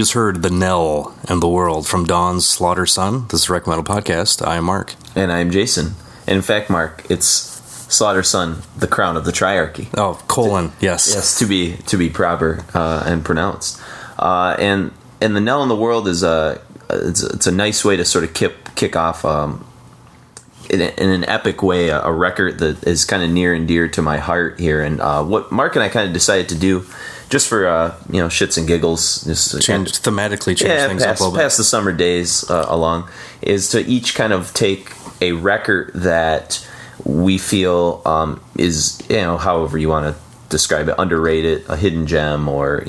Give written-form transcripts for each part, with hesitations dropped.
just heard the Knell and the World from Dawn's Slaughtersun. This is Rec Metal Podcast. I'm Mark. And I'm Jason. And in fact, Mark, it's Slaughtersun, the crown of the triarchy. Oh, yes. Yes, to be proper and pronounced. And the Knell and the World is it's a nice way to sort of kick off in an epic way a record that is kind of near and dear to my heart here. And what Mark and I kind of decided to do, just for shits and giggles, just thematically change things up a little bit. Pass the summer days along, is to each kind of take a record that we feel is, however you want to describe it, underrated, a hidden gem, or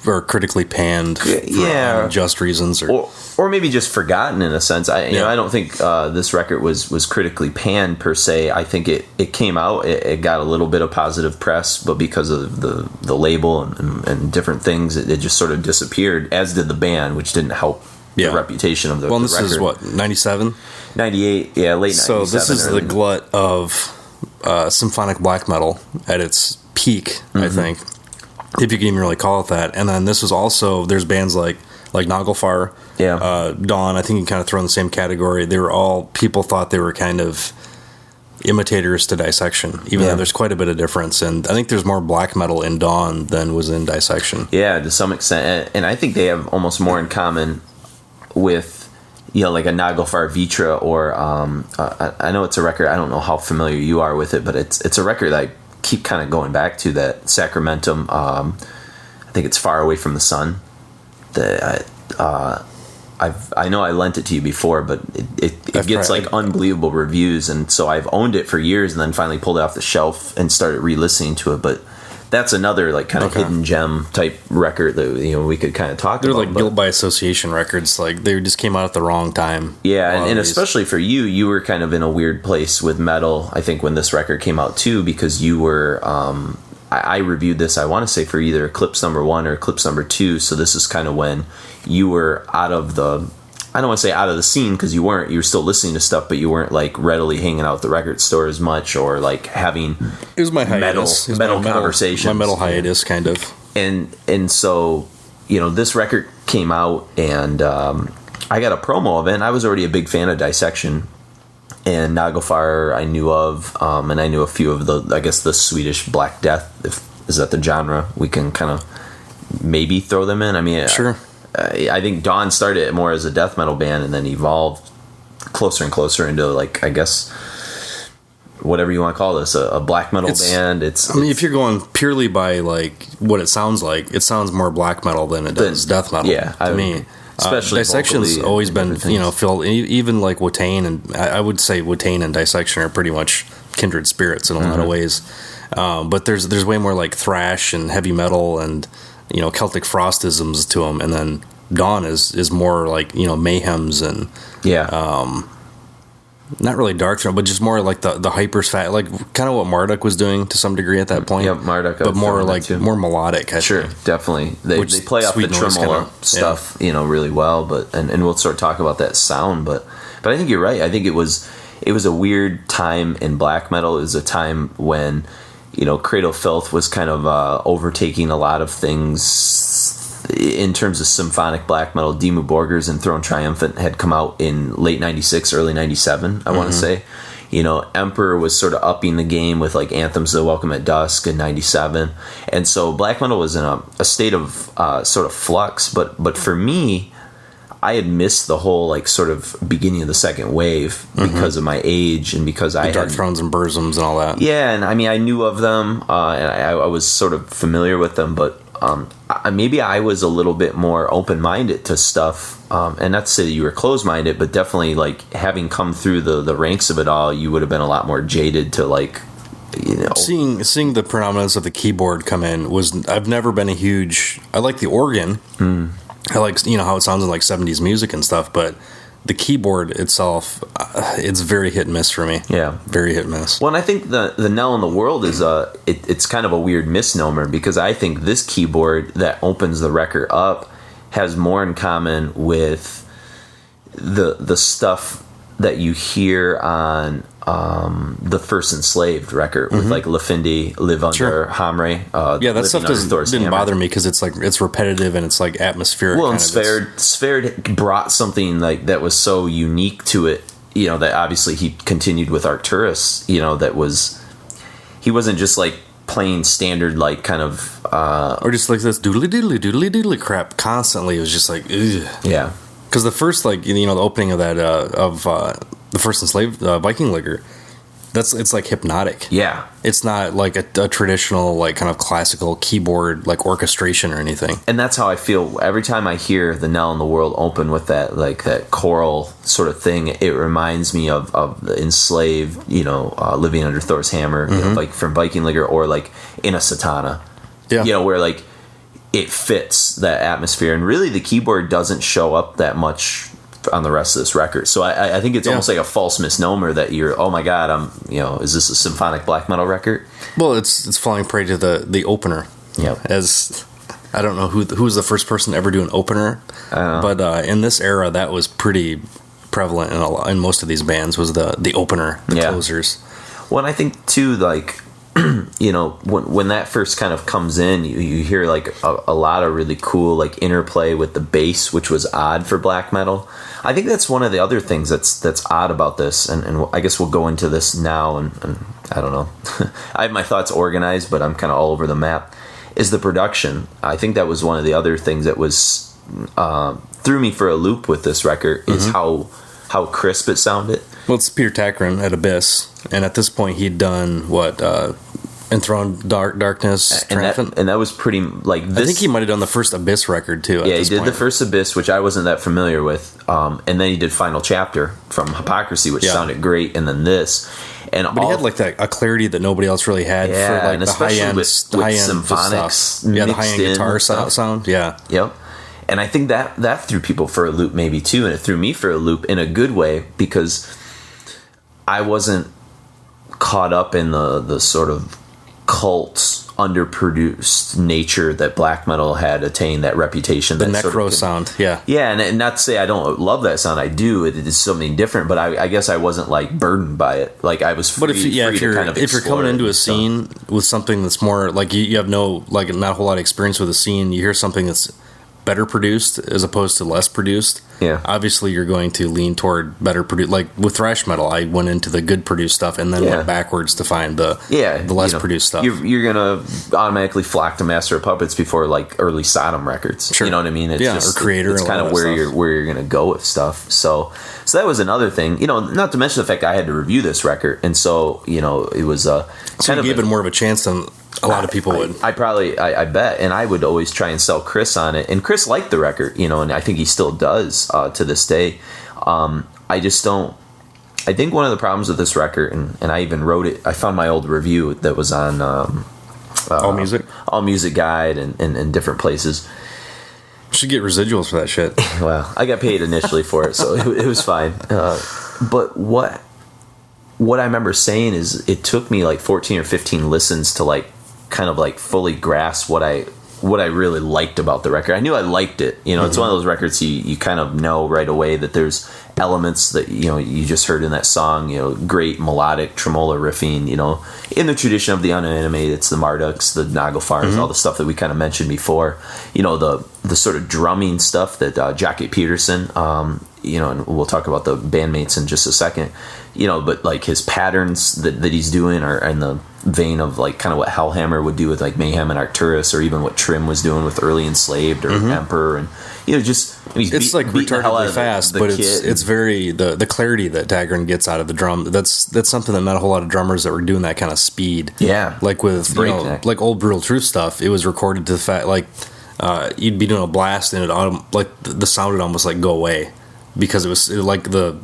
or critically panned for unjust reasons, or maybe just forgotten in a sense. I don't think this record was critically panned per se. I think it came out, it got a little bit of positive press, but because of the label and different things, it just sort of disappeared, as did the band, which didn't help the reputation of the record. This is what, 97? 98, late 97. So this is the glut of symphonic black metal at its peak, I think, if you can even really call it that. And then this was also, there's bands like Nagelfar, Dawn, I think you kind of throw in the same category. They were all, people thought they were kind of imitators to Dissection, even though there's quite a bit of difference. And I think there's more black metal in Dawn than was in Dissection. Yeah, to some extent. And I think they have almost more in common with, like a Nagelfar Vitra, or I know it's a record, I don't know how familiar you are with it, but it's a record that I keep kind of going back to, that Sacramentum, I think it's Far Away from the Sun. I know I lent it to you before, but it gets unbelievable reviews, and so I've owned it for years, and then finally pulled it off the shelf and started re-listening to it. But that's another hidden gem type record that we could kind of talk about. They're guilt by association records. They just came out at the wrong time. Yeah, and especially for you were kind of in a weird place with metal, I think, when this record came out too, because you were I reviewed this, I want to say, for either Eclipse number 1 or Eclipse number 2, so this is kind of when you were out of the, I don't want to say out of the scene, because you were still listening to stuff, but you weren't readily hanging out at the record store as much, or having it was my hiatus. metal conversations. My metal hiatus, kind of. And so, this record came out, and I got a promo of it, and I was already a big fan of Dissection, and Nagelfar I knew of, and I knew a few of the Swedish Black Death, is that the genre we can kind of maybe throw them in. I mean, sure. I think Dawn started more as a death metal band, and then evolved closer and closer into, I guess, whatever you want to call this, a black metal band. If you're going purely by what it sounds like, it sounds more black metal than it does death metal. Yeah, to me. Especially Dissection's always been, filled, even Watain, and I would say Watain and Dissection are pretty much kindred spirits in a lot of ways. But there's way more thrash and heavy metal and Celtic frostisms to them, and then Dawn is more mayhems and not really dark throne, but just more the hyper fat, kind of what Marduk was doing to some degree at that point. Yeah, Marduk, but more more melodic. Sure, definitely. They play off the tremolo stuff, really well. But and we'll sort of talk about that sound. But I think you're right. I think it was a weird time in black metal. It was a time when Cradle Filth was kind of overtaking a lot of things in terms of symphonic black metal. Dimmu Borgers and Throne Triumphant had come out in late 96, early 97, I want to say. Emperor was sort of upping the game with Anthems to the Welcome at Dusk in 97. And so black metal was in a state of sort of flux. But for me, I had missed the whole sort of beginning of the second wave because of my age, and because I had Dark Thrones and Burzums and all that. Yeah, and I mean, I knew of them, and I was sort of familiar with them, but maybe I was a little bit more open-minded to stuff, and not to say that you were closed-minded, but definitely having come through the ranks of it all, you would have been a lot more jaded to seeing the predominance of the keyboard come in I've never been a huge. I like the organ. I like how it sounds in 70s music and stuff, but the keyboard itself, it's very hit and miss for me. Yeah, very hit and miss. Well, and I think the Knell in the World is it's kind of a weird misnomer, because I think this keyboard that opens the record up has more in common with the stuff that you hear on the first Enslaved record with like Lafindi, Live Under Hamre. That stuff didn't bother me because it's repetitive and it's like atmospheric. Well, and Sverre brought something like that was so unique to it. You know, that obviously he continued with Arcturus. You know, he wasn't just like playing standard like kind of or just like this doodly doodly crap constantly. It was just like ugh. Yeah. Because the first, like, you know, the opening of that, the first Enslaved Viking Liger, it's like hypnotic. Yeah. It's not like a traditional, like, kind of classical keyboard, like, orchestration or anything. And that's how I feel every time I hear the Knell in the World open with that, like, that choral sort of thing. It reminds me of the Enslaved, you know, Living Under Thor's Hammer, you know, like, from Viking Liger, or, like, in a Satana. Yeah. You know, where, like, it fits that atmosphere, and really the keyboard doesn't show up that much on the rest of this record. So I think it's almost like a false misnomer that you're, oh my god, is this a symphonic black metal record? Well, it's falling prey to the opener. Yeah. As I don't know who's the first person to ever do an opener, but in this era that was pretty prevalent in most of these bands, was the opener, the closers. Well, and I think too, like, you know, when that first kind of comes in, you hear like a lot of really cool like interplay with the bass, which was odd for black metal. I think that's one of the other things that's odd about this, and I guess we'll go into this now, and I don't know. I have my thoughts organized, but I'm kind of all over the map, is the production. I think that was one of the other things that was threw me for a loop with this record, is how crisp it sounded. Well, it's Peter Tägtgren at Abyss, and at this point he'd done Enthroned Darkness, Triumphant, and that was pretty like this. I think he might have done the first Abyss record too. Yeah, he did the first Abyss, which I wasn't that familiar with, and then he did Final Chapter from Hypocrisy, which sounded great, and then this. But he had like a clarity that nobody else really had for like the high end symphonics stuff. Yeah, the high end guitar sound. Yeah. Yep. And I think that threw people for a loop maybe too, and it threw me for a loop in a good way, because I wasn't caught up in the sort of cult underproduced nature that black metal had attained, that reputation, the that necro sort of sound. And not to say I don't love that sound, I do. It is something different, but I guess I wasn't like burdened by it. Like I was free, but if you're coming into a scene with something that's more like you have not a whole lot of experience with a scene, you hear something that's better produced as opposed to less produced, obviously you're going to lean toward better produced. Like with thrash metal, I went into the good produced stuff and then went backwards to find the less produced stuff. You're gonna automatically flock to Master of Puppets before like early Sodom records. Sure. You know what I mean? It's just, or Creator. It's kind of where you're gonna go with stuff. So that was another thing. You know, not to mention the fact I had to review this record, and so you know it was kind of gave it more of a chance than a lot of people would. I bet, and I would always try and sell Chris on it, and Chris liked the record, you know, and I think he still does to this day. I just don't. I think one of the problems with this record, and I even wrote it. I found my old review that was on All Music Guide and different places. Should get residuals for that shit. Well, I got paid initially for it, so it was fine. But what I remember saying is it took me like 14 or 15 listens to like kind of like fully grasp what I really liked about the record. I knew I liked it. You know, it's one of those records you kind of know right away that there's elements that, you know, you just heard in that song, you know, great melodic tremolo riffing, you know, in the tradition of the unanimated. It's the Marduks, the Nagelfars, all the stuff that we kind of mentioned before. You know, the sort of drumming stuff that Jackie Peterson, you know, and we'll talk about the bandmates in just a second, you know, but like his patterns that he's doing are in the vein of like kind of what Hellhammer would do with like Mayhem and Arcturus, or even what Trim was doing with early Enslaved or Emperor, and you know, just it's like retardedly fast, but it's very the clarity that Tägtgren gets out of the drum. That's something that not a whole lot of drummers that were doing that kind of speed. Yeah, like with like old Brutal Truth stuff, it was recorded to the fact like you'd be doing a blast and like the sound would almost like go away, because it was like the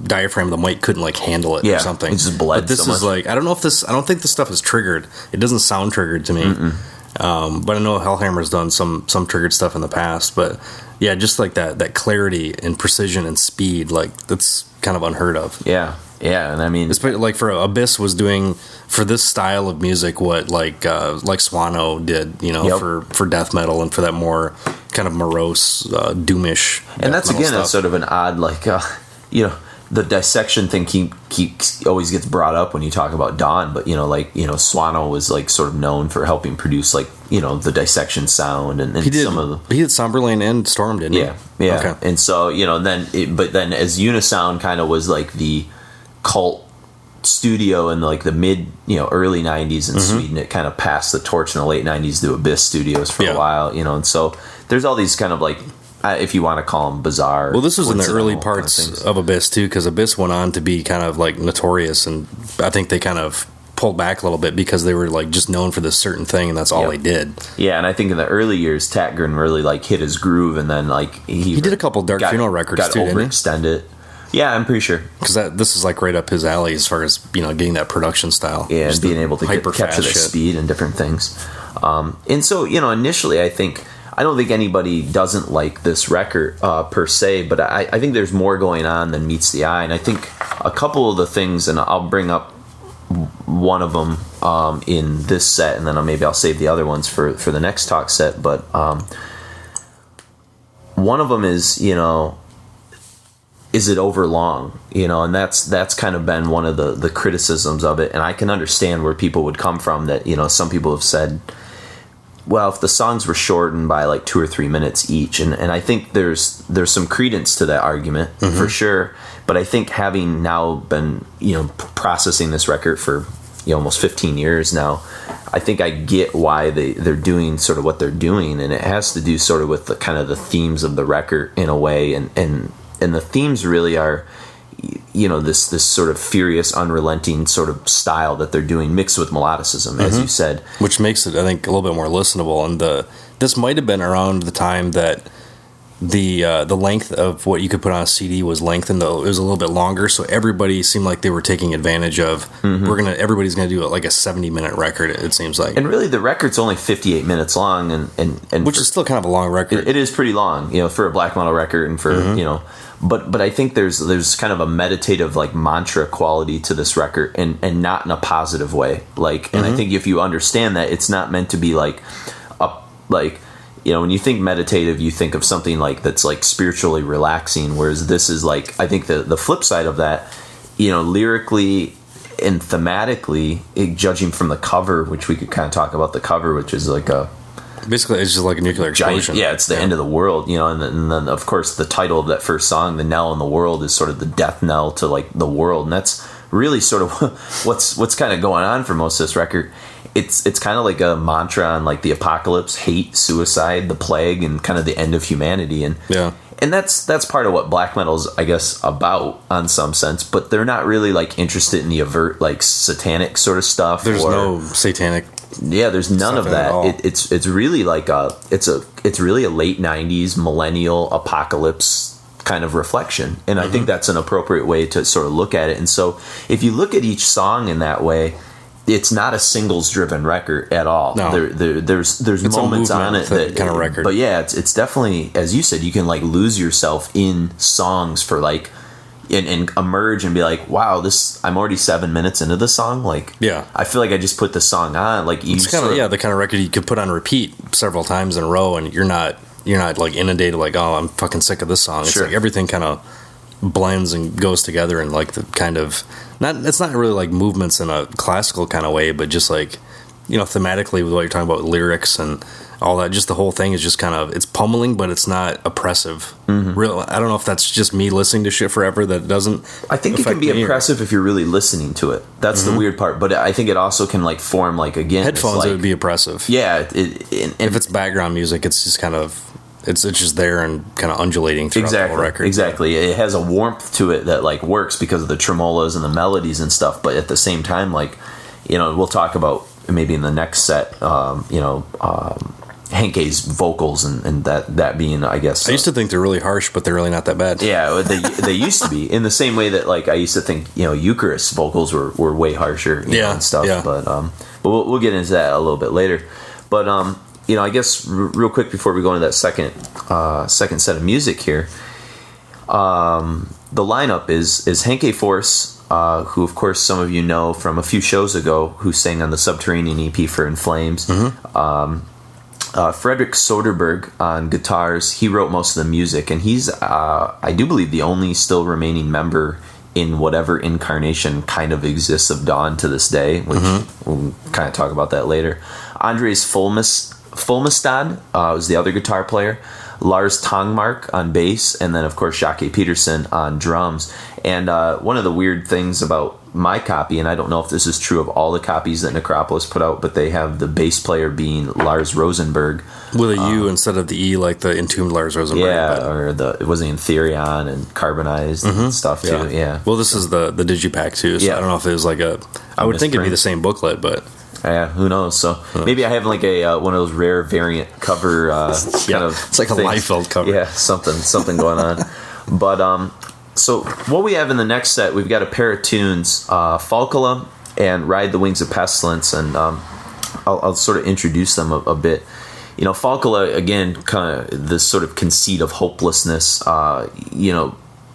diaphragm of the mic couldn't like handle it or something. It just bled. But this is like I don't think this stuff is triggered. It doesn't sound triggered to me. But I know Hellhammer's done some triggered stuff in the past. But yeah, just like that clarity and precision and speed, like that's kind of unheard of. Yeah, and I mean, especially like for Abyss was doing for this style of music what like Swano did, you know, for death metal and for that more kind of morose, doomish. And that's again a sort of an odd like you know, the dissection thing always gets brought up when you talk about Dawn, but Swano was like sort of known for helping produce like the dissection sound, and he did some of the, he did Somberlane and Storm, didn't he? Yeah. Okay. And so then as Unisound kind of was like the cult studio in like the mid early 90s in Sweden, it kind of passed the torch in the late 90s to Abyss Studios for a while, and so there's all these kind of like, if you want to call them bizarre. Well, this was in the early parts of Abyss too, because Abyss went on to be kind of like notorious, and I think they kind of pulled back a little bit because they were like just known for this certain thing, and that's all they did. Yeah, and I think in the early years, Tatgren really like hit his groove, and then like he did a couple Dark Funeral records too, didn't he? Overextended. Yeah, I'm pretty sure, because this is like right up his alley as far as getting that production style. Yeah, and being able to capture the speed and different things. And so initially, I don't think anybody doesn't like this record per se, but I think there's more going on than meets the eye. And I think a couple of the things, and I'll bring up one of them in this set, and then maybe I'll save the other ones for the next talk set. But one of them is, is it overlong? And that's kind of been one of the criticisms of it. And I can understand where people would come from that, some people have said, well, if the songs were shortened by like 2 or 3 minutes each, and I think there's some credence to that argument for sure. But I think having now been processing this record for almost 15 years now, I think I get why they're doing sort of what they're doing, and it has to do sort of with the kind of the themes of the record in a way, and the themes really are this sort of furious, unrelenting sort of style that they're doing, mixed with melodicism, as you said, which makes it, I think, a little bit more listenable. And this might have been around the time that the length of what you could put on a CD was lengthened, though it was a little bit longer, so everybody seemed like they were taking advantage of everybody's gonna do like a 70-minute record, it seems like. And really the record's only 58 minutes long, and which is still kind of a long record. It is pretty long, for a black metal record, and for but I think there's kind of a meditative like mantra quality to this record, and not in a positive way, like, and I think if you understand that, it's not meant to be like when you think meditative, you think of something like that's like spiritually relaxing, whereas this is like, I think the flip side of that, lyrically and thematically, judging from the cover, which we could kind of talk about the cover, which is like basically it's just like a nuclear explosion. Giant, it's the end of the world, and then of course the title of that first song, the Knell in the World, is sort of the death knell to like the world, and that's really sort of what's kind of going on for most of this record. It's kind of like a mantra on like the apocalypse, hate, suicide, the plague, and kind of the end of humanity, and that's part of what black metal's, I guess, about on some sense, but they're not really like interested in the overt like satanic sort of stuff. There's no satanic. Yeah, there's none of that. It's really like it's really a late 90s millennial apocalypse kind of reflection, and I think that's an appropriate way to sort of look at it. And so if you look at each song in that way, it's not a singles driven record at all. No. There's moments on it that kind of record. But yeah, it's definitely, as you said, you can like lose yourself in songs for like and emerge and be like, wow, I'm already 7 minutes into the song. Like, I feel like I just put the song on. Like, it's kind of the kind of record you could put on repeat several times in a row, and you're not like inundated like, oh, I'm fucking sick of this song. It's like everything kind of blends and goes together in like the kind of it's not really like movements in a classical kind of way, but just like thematically with what you're talking about, lyrics and all that, just the whole thing is just kind of, it's pummeling, but it's not oppressive. Real, I don't know if that's just me listening to shit forever that doesn't. I think it can be oppressive if you're really listening to it. That's the weird part. But I think it also can like form like, again, headphones, it would be oppressive. Yeah, if it's background music, it's just kind of. It's just there and kind of undulating throughout the whole record. Exactly. It has a warmth to it that like works because of the tremolos and the melodies and stuff. But at the same time, like, we'll talk about maybe in the next set, Henke's vocals and that being, I guess. I used to think they're really harsh, but they're really not that bad. Yeah, they used to be. In the same way that like I used to think, Eucharist's vocals were way harsher and stuff. Yeah. But we'll get into that a little bit later. But I guess real quick before we go into that second set of music here, the lineup is Henke Force, who of course some of you know from a few shows ago, who sang on the Subterranean EP for In Flames. Frederick Soderberg on guitars. He wrote most of the music, and he's I do believe the only still remaining member in whatever incarnation kind of exists of Dawn to this day, which we'll kind of talk about that later. Andres Fulmestad was the other guitar player. Lars Tangmark on bass, and then of course Jacques Peterson on drums. And one of the weird things about my copy, and I don't know if this is true of all the copies that Necropolis put out, but they have the bass player being Lars Rosenberg with a U instead of the E, like the Entombed Lars Rosenberg. Yeah, or it was in Therion and carbonized and stuff too. Yeah. Well, this is the digipack too, so I don't know if it was like I would think it'd be the same booklet, but yeah, who knows? So maybe I have like a one of those rare variant cover kind of. It's like a Liefeld cover. Yeah, something going on. But so what we have in the next set, we've got a pair of tunes, Falcula and Ride the Wings of Pestilence, and I'll sort of introduce them a bit. You know, Falcula, again, kind of this sort of conceit of hopelessness.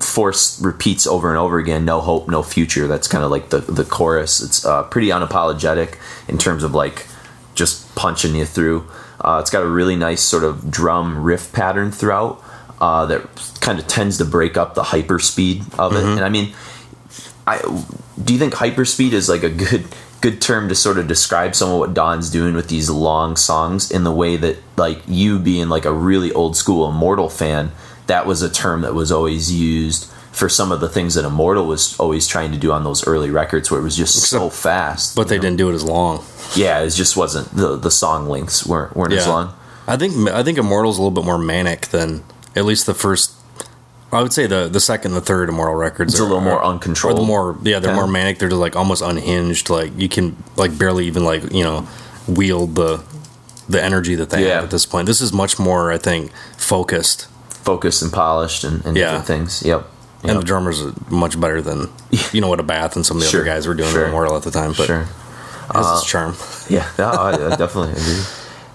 Force repeats over and over again, no hope, no future. That's kind of like the chorus. It's pretty unapologetic in terms of like just punching you through. It's got a really nice sort of drum riff pattern throughout that kind of tends to break up the hyperspeed of it. And I mean, do you think hyperspeed is like a good term to sort of describe some of what Don's doing with these long songs, in the way that, like, you being like a really old school Immortal fan, that was a term that was always used for some of the things that Immortal was always trying to do on those early records, where it was just so fast. But they didn't do it as long. Yeah, it just wasn't, the song lengths weren't as long. I think Immortal's a little bit more manic than at least the first. I would say the second and the third Immortal records. It's a little more uncontrolled. They're more manic. They're just like almost unhinged. Like you can like barely even like wield the energy that they have at this point. This is much more, I think, focused and polished and different things. Yep. And the drummers are much better than what a Bath and some of the other guys were doing in Immortal at the time. But it has its charm. Yeah, I definitely agree.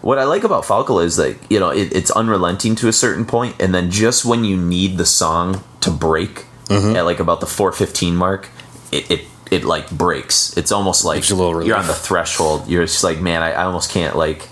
What I like about Falcula is that, it's unrelenting to a certain point, and then just when you need the song to break at like about the 4:15 mark, it like breaks. It's almost like you're on the threshold. You're just like, man, I almost can't like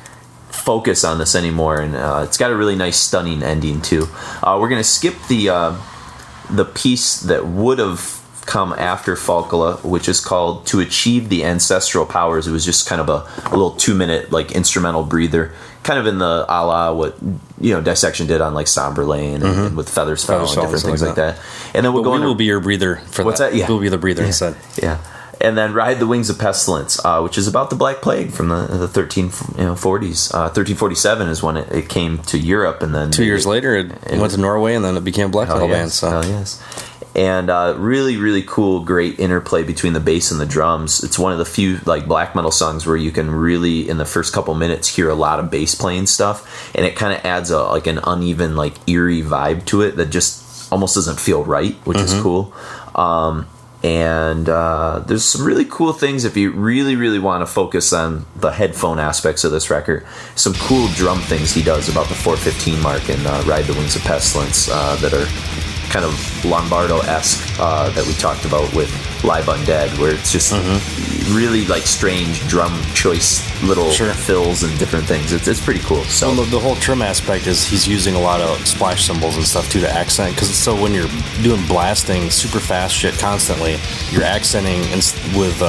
focus on this anymore. And it's got a really nice, stunning ending too. We're gonna skip the piece that would have come after Falcula, which is called To Achieve the Ancestral Powers. It was just kind of a little 2-minute like instrumental breather, kind of in the a la what Dissection did on like Somber Lane and with Feathers Fell and different things like that. And then we will be your breather for what's that? Yeah, we'll be the breather instead. Yeah. And then Ride the Wings of Pestilence, which is about the Black Plague from the 1340s. 1347 is when it came to Europe, and then 2 years later it went to Norway, and then it became a black metal band. So. Yes. And really, really cool, great interplay between the bass and the drums. It's one of the few like black metal songs where you can really, in the first couple minutes, hear a lot of bass playing stuff, and it kind of adds an uneven, like eerie vibe to it that just almost doesn't feel right, which is cool. And there's some really cool things if you really, really want to focus on the headphone aspects of this record. Some cool drum things he does about the 4:15 mark and Ride the Wings of Pestilence that are kind of Lombardo-esque that we talked about with Live Undead, where it's just really like strange drum choice little fills and different things. It's pretty cool. So the whole trim aspect is he's using a lot of splash cymbals and stuff too to accent, because so when you're doing blasting super fast shit constantly, you're accenting with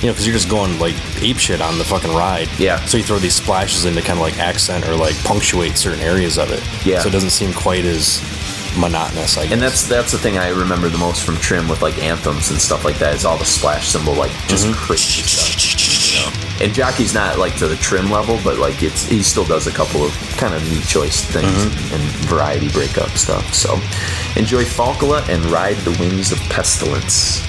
because you're just going like ape shit on the fucking ride. Yeah. So you throw these splashes in to kind of like accent or like punctuate certain areas of it. Yeah. So it doesn't seem quite as monotonous, I guess. And that's the thing I remember the most from Trim with like anthems and stuff like that, is all the splash cymbal, like just crazy stuff. And Jockey's not like to the Trim level, but like he still does a couple of kind of neat choice things and variety breakup stuff. So enjoy Falcula and Ride the Wings of Pestilence.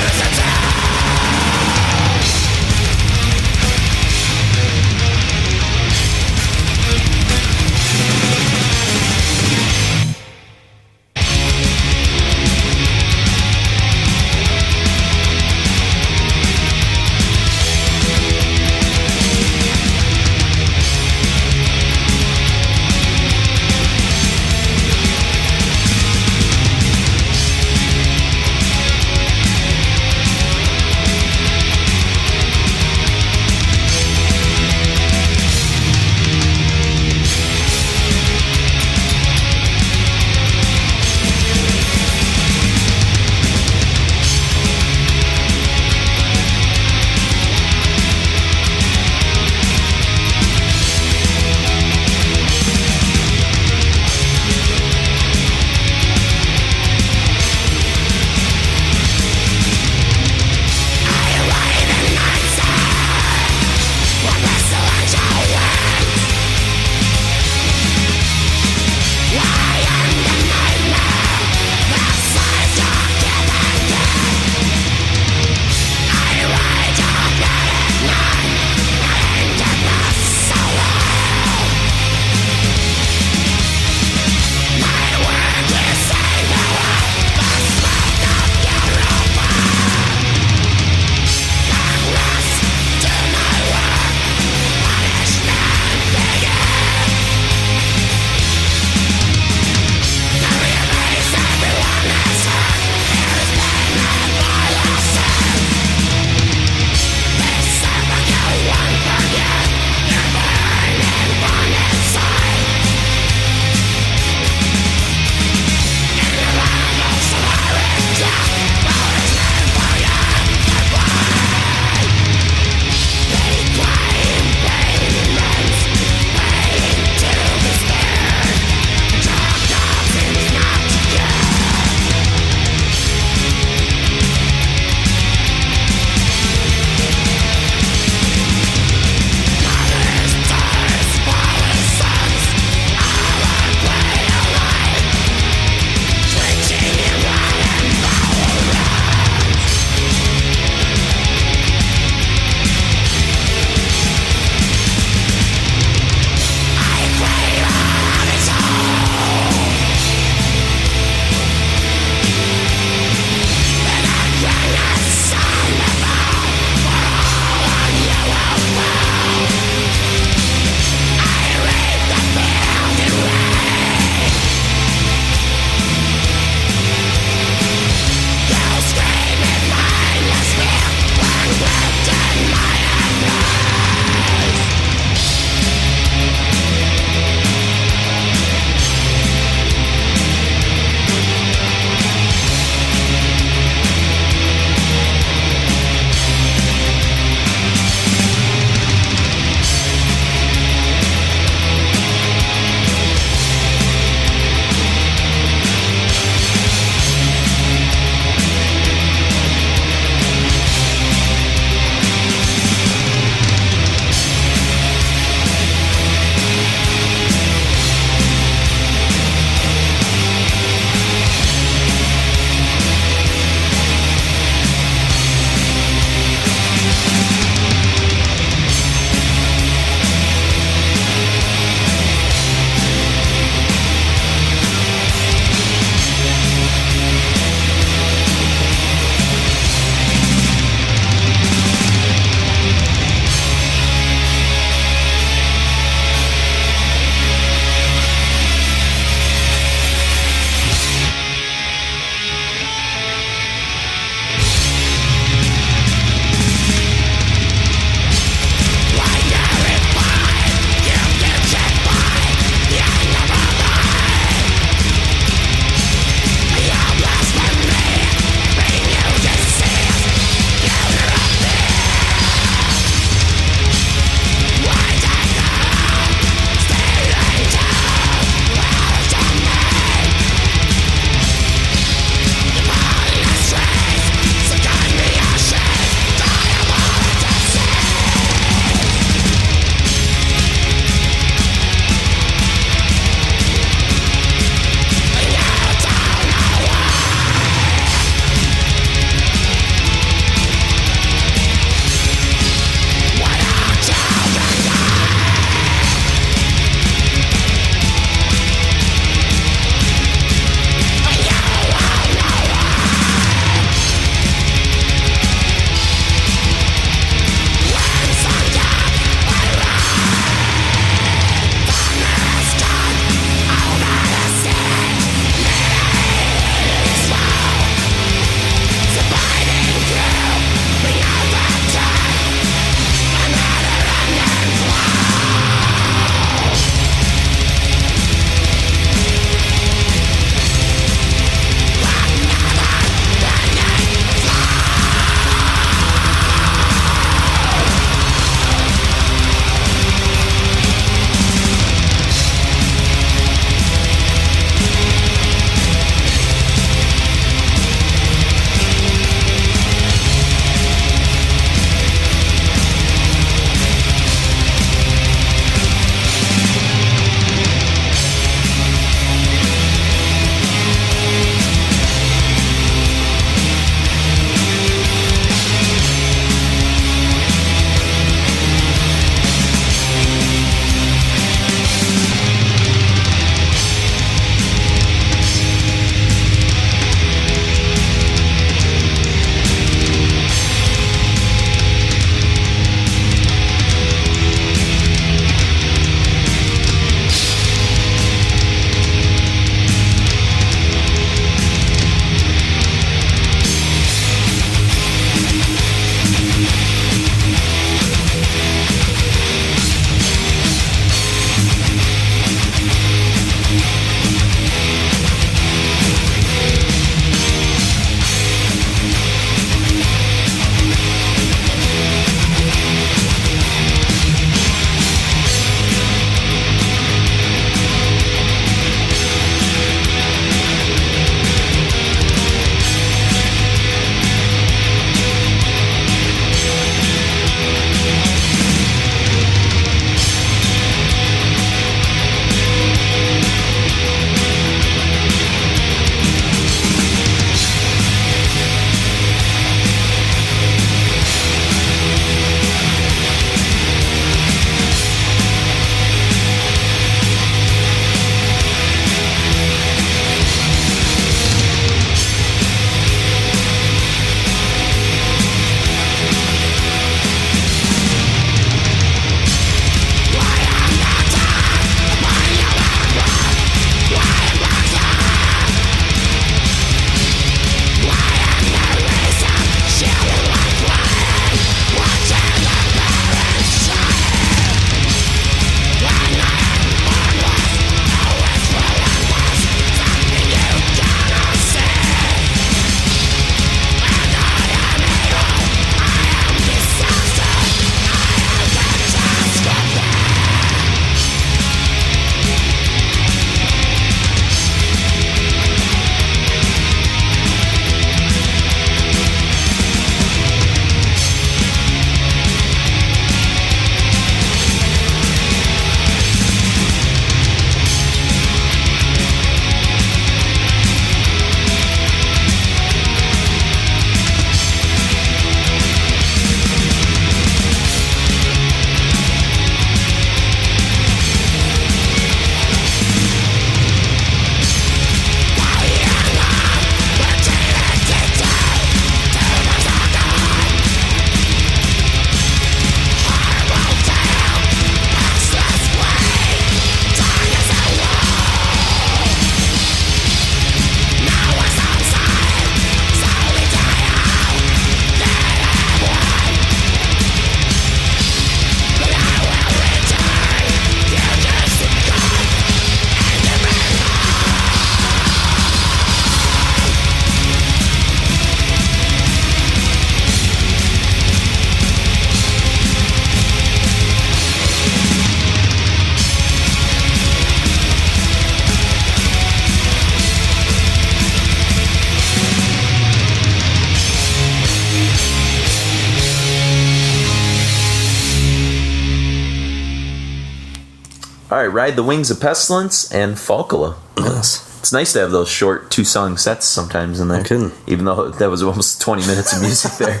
All right, Ride the Wings of Pestilence and Falcula. Yes. It's nice to have those short 2-song sets sometimes in there. Even though that was almost 20 minutes of music there.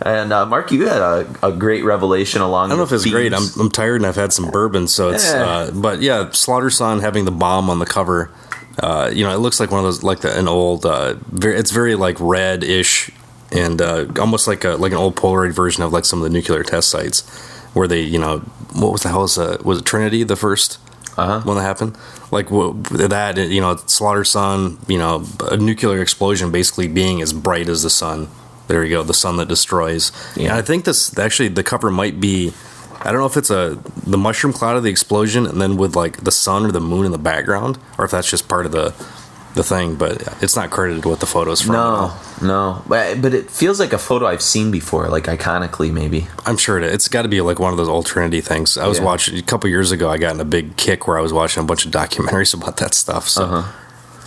And Mark, you had a great revelation along. I don't know if it's great. I'm tired and I've had some bourbon, so it's. But yeah, Slaughtersun having the bomb on the cover. It looks like one of those, like an old. It's very like red-ish, and almost like an old Polaroid version of like some of the nuclear test sites, where they, what was the hell was it Trinity the first one that happened? Like that, Slaughtersun, a nuclear explosion basically being as bright as the sun. There you go, the sun that destroys. Yeah. And I think the cover might be, I don't know if it's the mushroom cloud of the explosion and then with like the sun or the moon in the background, or if that's just part of the thing, but it's not credited with the photos from. No. But it feels like a photo I've seen before, like iconically maybe. I'm sure it's got to be like one of those old Trinity things. I was watching, a couple years ago, I got in a big kick where I was watching a bunch of documentaries about that stuff, so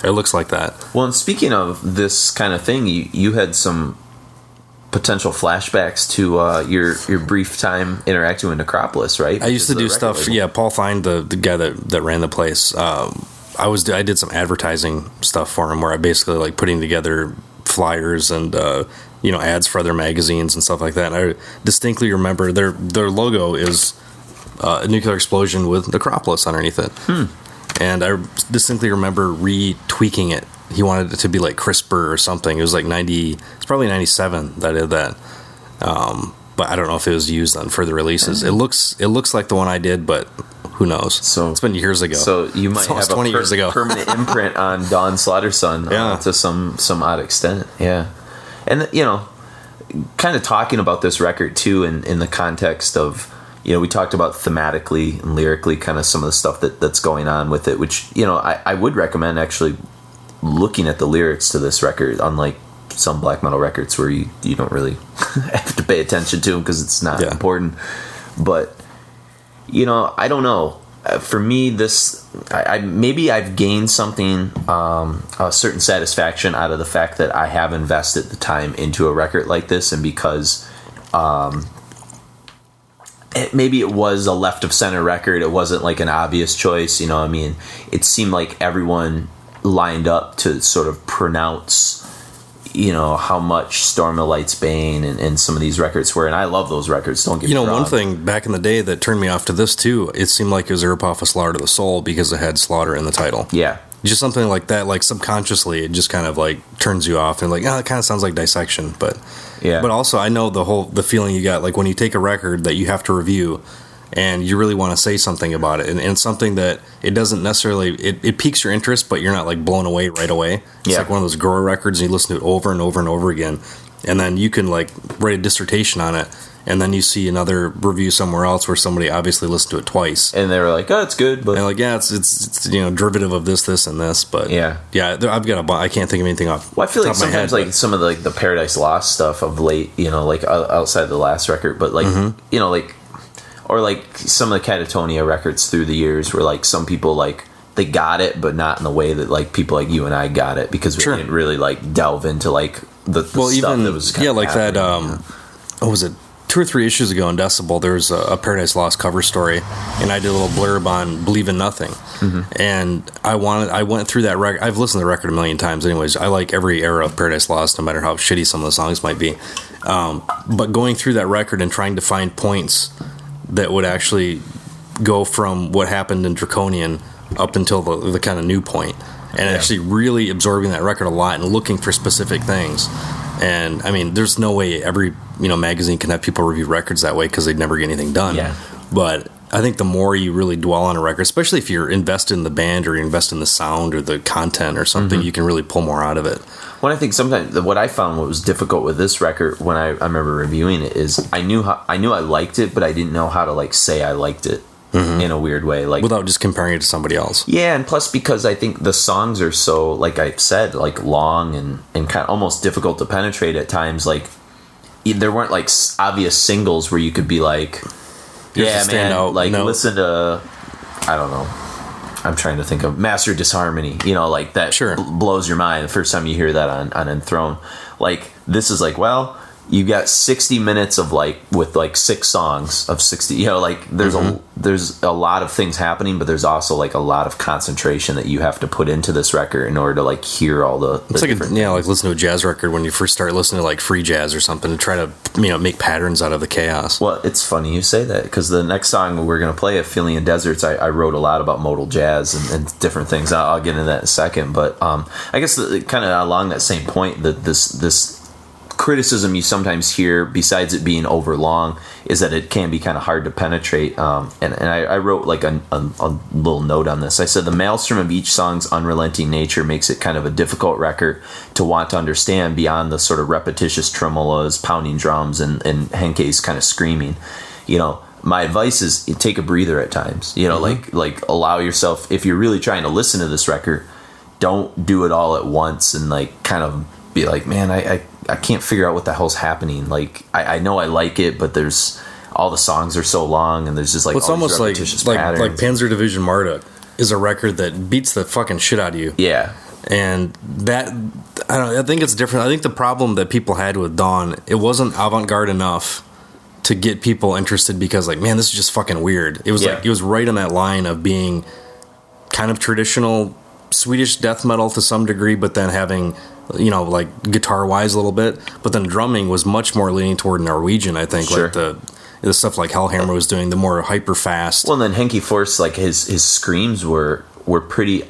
it looks like that. Well, and speaking of this kind of thing, you had some potential flashbacks to your brief time interacting with Necropolis, right? I used to do stuff. Label. Yeah, Paul Fine, the guy that ran the place. I did some advertising stuff for him, where I basically like putting together flyers and ads for other magazines and stuff like that. And I distinctly remember their logo is a nuclear explosion with Necropolis underneath it. And I distinctly remember retweaking it. He wanted it to be like crisper or something. It was like it's probably 97 that I did that. But I don't know if it was used on further releases. It looks like the one I did, but who knows? So it's been years ago. So you might have 20 years ago. Permanent imprint on Dawn Slaughtersun to some odd extent. Yeah. And, kind of talking about this record, too, in the context of, we talked about thematically and lyrically kind of some of the stuff that's going on with it, which, I would recommend actually looking at the lyrics to this record, unlike some black metal records where you don't really have to pay attention to them because it's not important. But I don't know. For me, maybe I've gained something, a certain satisfaction out of the fact that I have invested the time into a record like this, and because maybe it was a left of center record. It wasn't like an obvious choice. It seemed like everyone lined up to sort of pronounce how much Storm the Light's Bane and some of these records were, and I love those records, don't get me wrong. One thing back in the day that turned me off to this too, it seemed like it was a rip-off of Slaughter to the Soul because it had Slaughter in the title. Yeah. Just something like that, like subconsciously it just kind of like turns you off and like, it kind of sounds like Dissection, but also I know the feeling you got like when you take a record that you have to review and you really want to say something about it, and something that it doesn't necessarily, it piques your interest, but you're not like blown away right away. It's like one of those grower records, and you listen to it over and over and over again, and then you can like write a dissertation on it, and then you see another review somewhere else where somebody obviously listened to it twice, and they were like, "Oh, it's good," but like, it's derivative of this and this, but I've got I can't think of anything off. Well, I feel like sometimes like some of the Paradise Lost stuff of late, like outside the last record, but like like. Or like some of the Catatonia records through the years where like some people like they got it, but not in the way that like people like you and I got it, because we didn't really like delve into like the stuff even, that was kind of like that. What was it? 2 or 3 issues ago in Decibel, there was a Paradise Lost cover story, and I did a little blurb on Believe in Nothing, and I went through that record. I've listened to the record a million times, anyways. I like every era of Paradise Lost, no matter how shitty some of the songs might be. But going through that record and trying to find points that would actually go from what happened in Draconian up until the kind of new point, and actually really absorbing that record a lot and looking for specific things. And I mean, there's no way every magazine can have people review records that way because they'd never get anything done. But I think the more you really dwell on a record, especially if you're invested in the band or you invest in the sound or the content or something, you can really pull more out of it. Well, I think sometimes what I found what was difficult with this record when I remember reviewing it is I knew I liked it, but I didn't know how to like say I liked it in a weird way, like without just comparing it to somebody else. Yeah, and plus because I think the songs are so, like I said, like long and kind of almost difficult to penetrate at times. Like there weren't like obvious singles where you could be like, listen to, I don't know. I'm trying to think of Master Disharmony, like that blows your mind the first time you hear that on Enthroned. Like, this is like, well, you got 60 minutes of with 6 songs of 60, there's a lot of things happening, but there's also a lot of concentration that you have to put into this record in order to hear all the it's like listen to a jazz record when you first start listening to free jazz or something, to try to make patterns out of the chaos. Well, it's funny you say that, because the next song we're going to play, Aphelion Deserts, I wrote a lot about modal jazz and different things. I'll get into that in a second, but I guess kind of along that same point, that this criticism you sometimes hear, besides it being over long, is that it can be kind of hard to penetrate. And I wrote a little note on this. I said, the maelstrom of each song's unrelenting nature makes it kind of a difficult record to want to understand beyond the sort of repetitious tremolos, pounding drums, and Henkei's kind of screaming. My advice is take a breather at times. Allow yourself, if you're really trying to listen to this record, don't do it all at once and kind of be like, man, I can't figure out what the hell's happening. I know I like it, but there's all the songs are so long, and there's just it's all almost like Panzer Division Marduk is a record that beats the fucking shit out of you. Yeah, and that I think it's different. I think the problem that people had with Dawn, it wasn't avant-garde enough to get people interested, because man, this is just fucking weird. It was it was right on that line of being kind of traditional Swedish death metal to some degree, but then having guitar wise a little bit, but then drumming was much more leaning toward Norwegian, I think. Sure. The stuff Hellhammer was doing, the more hyper fast. Well, and then Henkei Force, his screams were pretty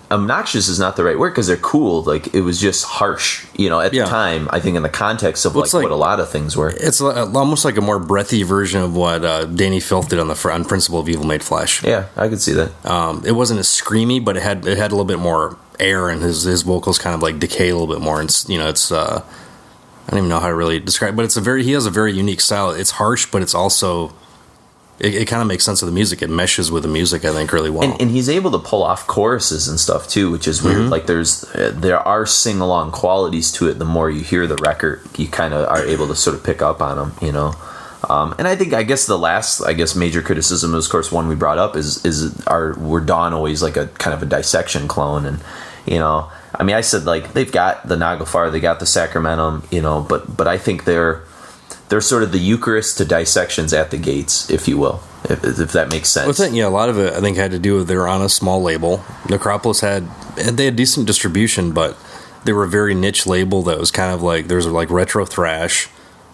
obnoxious is not the right word, because they're cool. It was just harsh, at the time. I think in the context of what a lot of things were. It's almost like a more breathy version of what Danny Filth did on Principle of Evil Made Flesh. Yeah, I could see that. It wasn't as screamy, but it had a little bit more air, and his vocals kind of decay a little bit more. And it's I don't even know how to really describe it, but he has a very unique style. It's harsh, but it's also it kind of makes sense of the music. It meshes with the music, I think, really well. And he's able to pull off choruses and stuff too, which is weird. There are sing along qualities to it. The more you hear the record, you kind of are able to sort of pick up on them, And I guess the last major criticism, of course, one we brought up is were Dawn always a kind of a dissection clone? And I said they've got the Naglfar, they got the Sacramentum, but I think they're sort of the Eucharist to dissections at the gates, if you will, if that makes sense. Well, a lot of it I think had to do with they were on a small label. Necropolis had decent distribution, but they were a very niche label that was kind of there's retro thrash.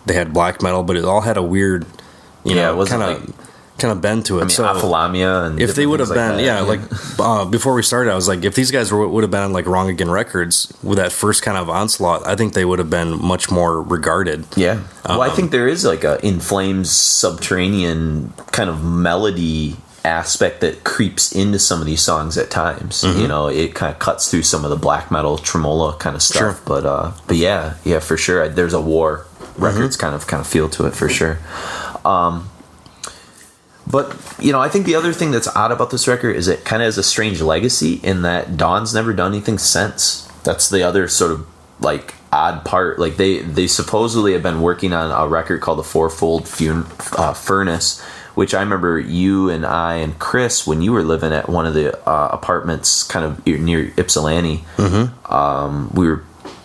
They had black metal, but it all had a weird, kind of bend to it. Aphelamia, and if they would have been, before we started, I was if these guys would have been on Wrong Again Records with that first kind of onslaught, I think they would have been much more regarded. Yeah. Well, I think there is a In Flames subterranean kind of melody aspect that creeps into some of these songs at times. It kind of cuts through some of the black metal tremolo kind of stuff. Sure. But yeah, for sure. There's a War Records kind of feel to it for sure. But, I think the other thing that's odd about this record is it kind of has a strange legacy in that Dawn's never done anything since. That's the other sort of, odd part. They supposedly have been working on a record called The Fourfold Furnace, which I remember you and I and Chris, when you were living at one of the apartments kind of near Ypsilanti, we were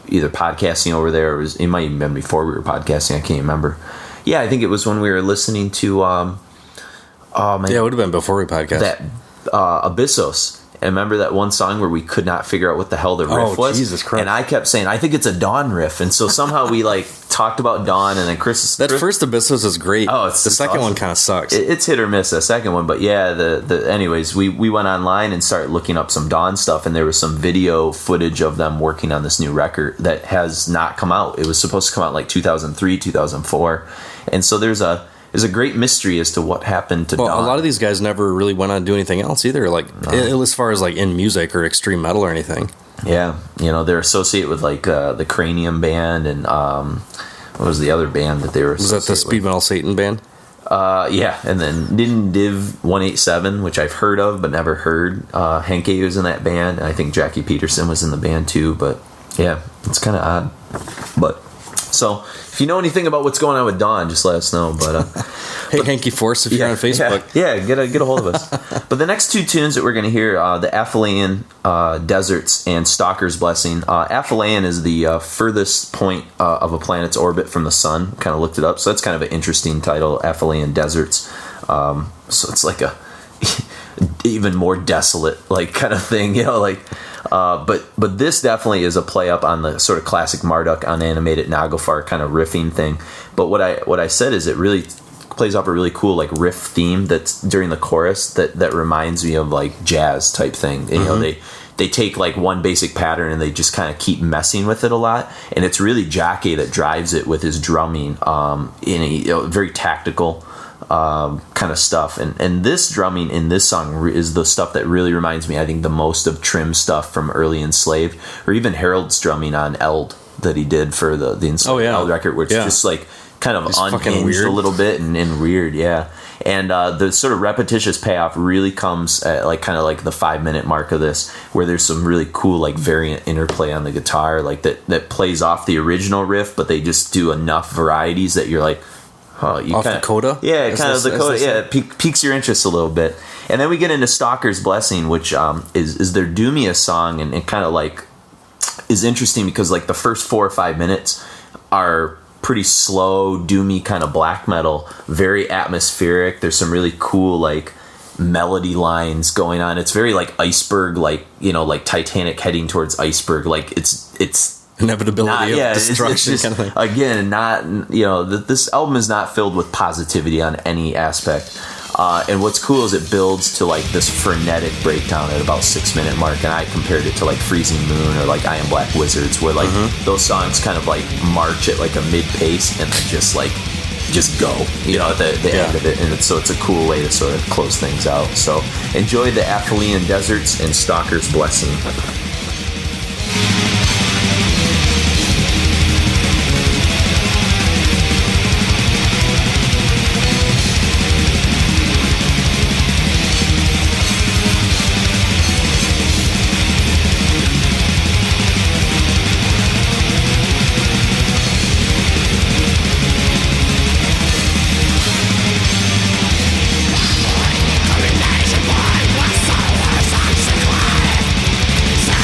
either podcasting over there, or it might even been before we were podcasting, I can't remember. Yeah, I think it was when we were listening to... it would have been before we podcast. That Abyssos. And remember that one song where we could not figure out what the hell the riff was? Jesus Christ. And I kept saying, I think it's a Dawn riff. And so somehow we talked about Dawn, and then Chris... That first Abyssos is great. Oh, it's the second awesome. One kind of sucks. It's hit or miss, the second one. But yeah, anyways, we went online and started looking up some Dawn stuff, and there was some video footage of them working on this new record that has not come out. It was supposed to come out 2003, 2004. And so there's a great mystery as to what happened to Dawn. A lot of these guys never really went on to do anything else either, as far as in music or extreme metal or anything. Yeah, they're associated with the Cranium band, and what was the other band that they were associated with? Was that the Speed Metal Satan band? Yeah, and then Div 187, which I've heard of but never heard. Henkei was in that band, and I think Jackie Peterson was in the band too, but yeah, it's kind of odd. But So if you know anything about what's going on with Dawn, just let us know. But hey, Hanky Force, if you're on Facebook, get a hold of us. But the next two tunes that we're going to hear, the Aphelion Deserts and Stalker's Blessing. Aphelion is the furthest point of a planet's orbit from the sun. Kind of looked it up, so that's kind of an interesting title, Aphelion Deserts. So it's like a even more desolate like kind of thing, but this definitely is a play up on the sort of classic Marduk unanimated Naglfar kind of riffing thing. But what I said is it really plays off a really cool like riff theme that's during the chorus that reminds me of like jazz type thing. And, they take like one basic pattern and they just kind of keep messing with it a lot, and it's really Jackie that drives it with his drumming in a very tactical kind of stuff, and this drumming in this song is the stuff that really reminds me, I think, the most of Trim stuff from early Enslaved, or even Harold's drumming on Eld that he did for the Enslaved Eld record, which is just like kind of unhinged a little bit and weird, and the sort of repetitious payoff really comes at like kind of like the 5-minute mark of this, where there's some really cool like variant interplay on the guitar, like that plays off the original riff, but they just do enough varieties that you're like, the coda? Yeah, kind of the coda. Yeah, it piques your interest a little bit. And then we get into Stalker's Blessing, which is their doomiest song, and kind of like is interesting because like the first 4 or 5 minutes are pretty slow, doomy kind of black metal, very atmospheric. There's some really cool like melody lines going on. It's very like iceberg, like like Titanic heading towards iceberg. Like it's inevitability of destruction, it's just, kind of thing. Again, not this album is not filled with positivity on any aspect. And what's cool is it builds to like this frenetic breakdown at about 6-minute mark, and I compared it to like Freezing Moon or like I Am Black Wizards, where like those songs kind of like march at like a mid pace and then just go at the end of it, and it's a cool way to sort of close things out. So enjoy the Aphelion Deserts and Stalker's Blessing. Combination by what sorrows and sick life.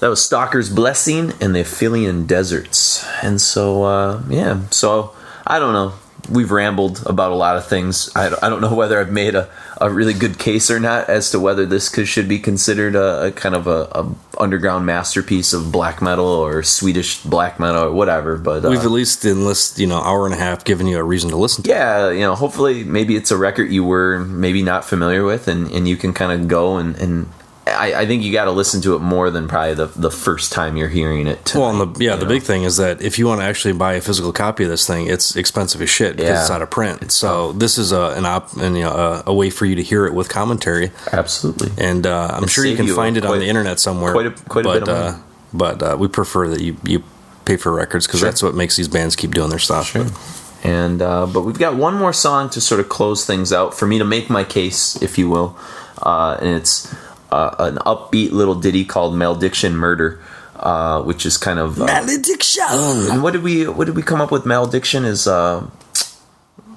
That was Stalker's Blessing and the Aphelion Deserts. And so, so I don't know. We've rambled about a lot of things. I don't know whether I've made a really good case or not as to whether this should be considered a kind of a underground masterpiece of black metal or Swedish black metal or whatever. But we've at least in this hour and a half given you a reason to listen to. Yeah, hopefully maybe it's a record you were maybe not familiar with, and you can kind of go and I think you got to listen to it more than probably the first time you're hearing it. Tonight, well, and the big thing is that if you want to actually buy a physical copy of this thing, it's expensive as shit because it's out of print. So this is a way for you to hear it with commentary. Absolutely. And I'm sure you can find it on the internet somewhere. Quite a bit of money. But we prefer that you pay for records because that's what makes these bands keep doing their stuff. Sure. And but we've got one more song to sort of close things out for me to make my case, if you will, and it's an upbeat little ditty called Malediction Murder, which is kind of Malediction. And what did we come up with? Malediction is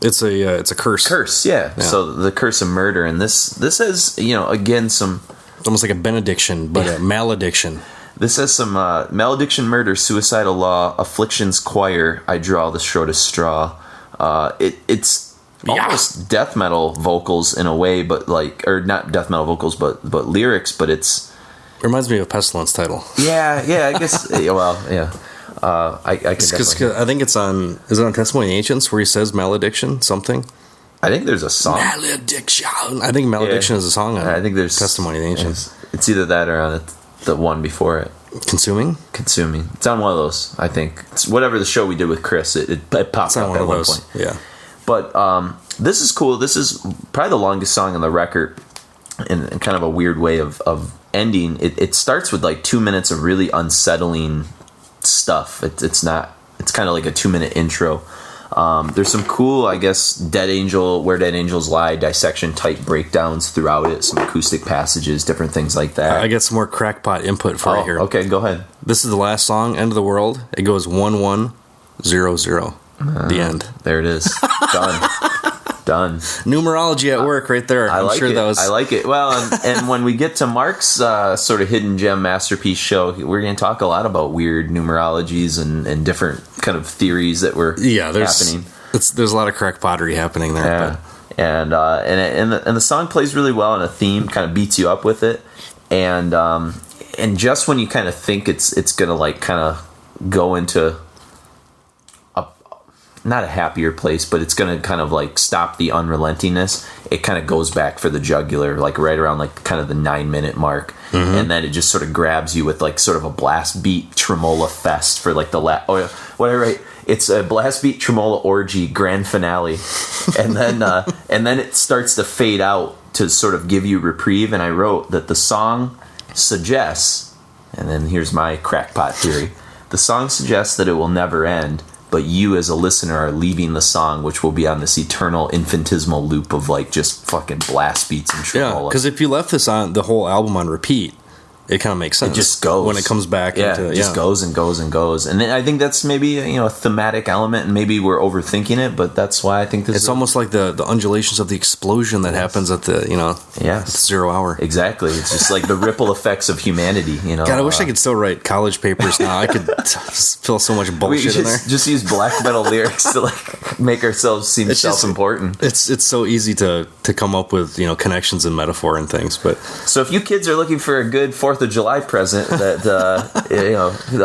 it's a curse. Yeah. So the curse of murder, and this has again some, it's almost like a benediction but a malediction. This has some malediction, murder, suicidal law, afflictions, choir, I draw the shortest straw. It's almost death metal vocals in a way, but or not death metal vocals, but lyrics, but it reminds me of a Pestilence title. Yeah, I guess. Well, yeah. I think it's on. Is it on Testimony of the Ancients where he says malediction something? I think there's a song. Malediction. I think malediction is a song on. I think there's Testimony of the Ancients. It's either that or on the one before it. Consuming. It's on one of those. I think it's whatever the show we did with Chris. It popped up at one point. Yeah. But this is cool. This is probably the longest song on the record in kind of a weird way of ending. It starts with 2 minutes of really unsettling stuff. It's kind of like a 2-minute intro. There's some cool, I guess, Where Dead Angels Lie dissection type breakdowns throughout it. Some acoustic passages, different things like that. I get some more crackpot input for it here. Okay, go ahead. This is the last song, End of the World. It goes 1100. The end. There it is. Done. Numerology at work right there. I like it. Well, and when we get to Mark's sort of hidden gem masterpiece show, we're going to talk a lot about weird numerologies and different kind of theories that were happening. There's a lot of crackpottery happening there. Yeah. And the song plays really well, and a theme kind of beats you up with it. And just when you kind of think it's going to kind of go into not a happier place, but it's going to kind of stop the unrelentingness, it kind of goes back for the jugular, right around kind of the 9-minute mark. Mm-hmm. And then it just sort of grabs you with sort of a blast beat tremola fest for the what I write, it's a blast beat tremola orgy grand finale. And then it starts to fade out to sort of give you reprieve. And I wrote that the song suggests, and then here's my crackpot theory, the song suggests that it will never end, but you as a listener are leaving the song, which will be on this eternal infinitesimal loop of just fucking blast beats and tremola. Yeah, because if you left this on the whole album on repeat, it kind of makes sense. It just goes when it comes back. It just goes and goes and goes. And then I think that's maybe a thematic element, and maybe we're overthinking it, but that's why I think this. It's almost like the undulations of the explosion that happens at the at 0 hour. Exactly. It's just like the ripple effects of humanity. God, I wish I could still write college papers now. I could fill so much bullshit in there. Just use black metal lyrics to make ourselves seem self-important. It's so easy to come up with connections and metaphor and things. But so if you kids are looking for a good 4th of July present that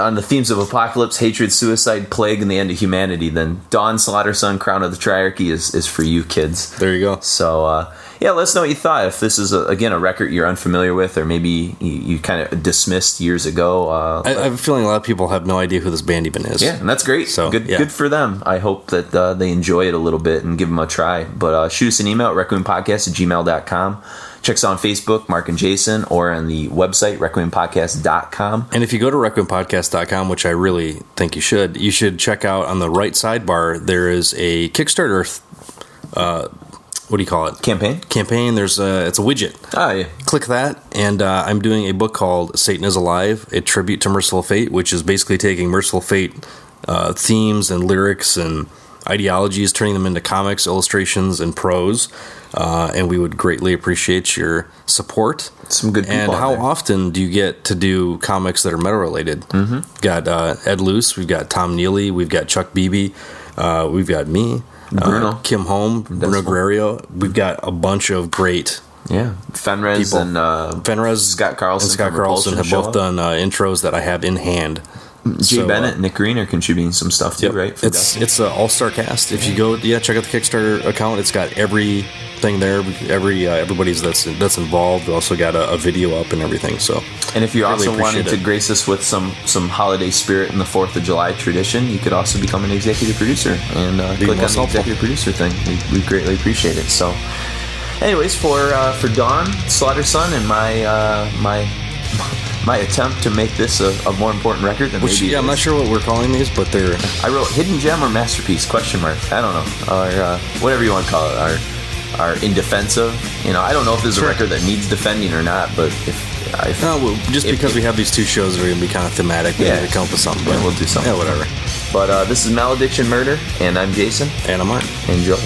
on the themes of apocalypse, hatred, suicide, plague, and the end of humanity, then Dawn, Slaughtersun, Crown of the Triarchy is for you kids. There you go. So let us know what you thought. If this is a record you're unfamiliar with, or maybe you kind of dismissed years ago. I have a feeling a lot of people have no idea who this band even is. Yeah, and that's great. So good for them. I hope that they enjoy it a little bit and give them a try. But shoot us an email at requiempodcast@gmail.com. Check us out on Facebook, Mark and Jason, or on the website, requiempodcast.com. And if you go to requiempodcast.com, which I really think you should check out on the right sidebar, there is a Kickstarter, what do you call it? Campaign. There's it's a widget. Oh, yeah. Click that, and I'm doing a book called Satan is Alive, a tribute to Merciful Fate, which is basically taking Merciful Fate themes and lyrics and ideologies, turning them into comics, illustrations, and prose. And we would greatly appreciate your support. Some good people. And how often do you get to do comics that are meta related? Mm-hmm. We've got Ed Luce, we've got Tom Neely, we've got Chuck Beebe, we've got me, Bruno, Kim Holm, Bruno Guerrero. We've got a bunch of great Fenrez people. and Fenrez, Scott Carlson, and Scott Carlson have both done intros that I have in hand. Jay Bennett and Nick Green are contributing some stuff too, right? It's an all-star cast. If you go, check out the Kickstarter account. It's got everything there. Everybody's that's involved. We also got a video up and everything. So, and if you also wanted to grace us with some holiday spirit in the 4th of July tradition, you could also become an executive producer and click on the executive producer thing. We greatly appreciate it. So, anyways, for Dawn, Slaughtersun, and my attempt to make this a more important record than maybe I'm not sure what we're calling these, but they're... I wrote Hidden Gem or Masterpiece, ? I don't know. Or whatever you want to call it. Our indefensive. I don't know if this is a record that needs defending or not, but because we have these 2 shows that are going to be kind of thematic, we need to come up with something. Yeah, we'll do something. Yeah, whatever. But this is Malediction Murder, and I'm Jason. And I'm Mark. Enjoy.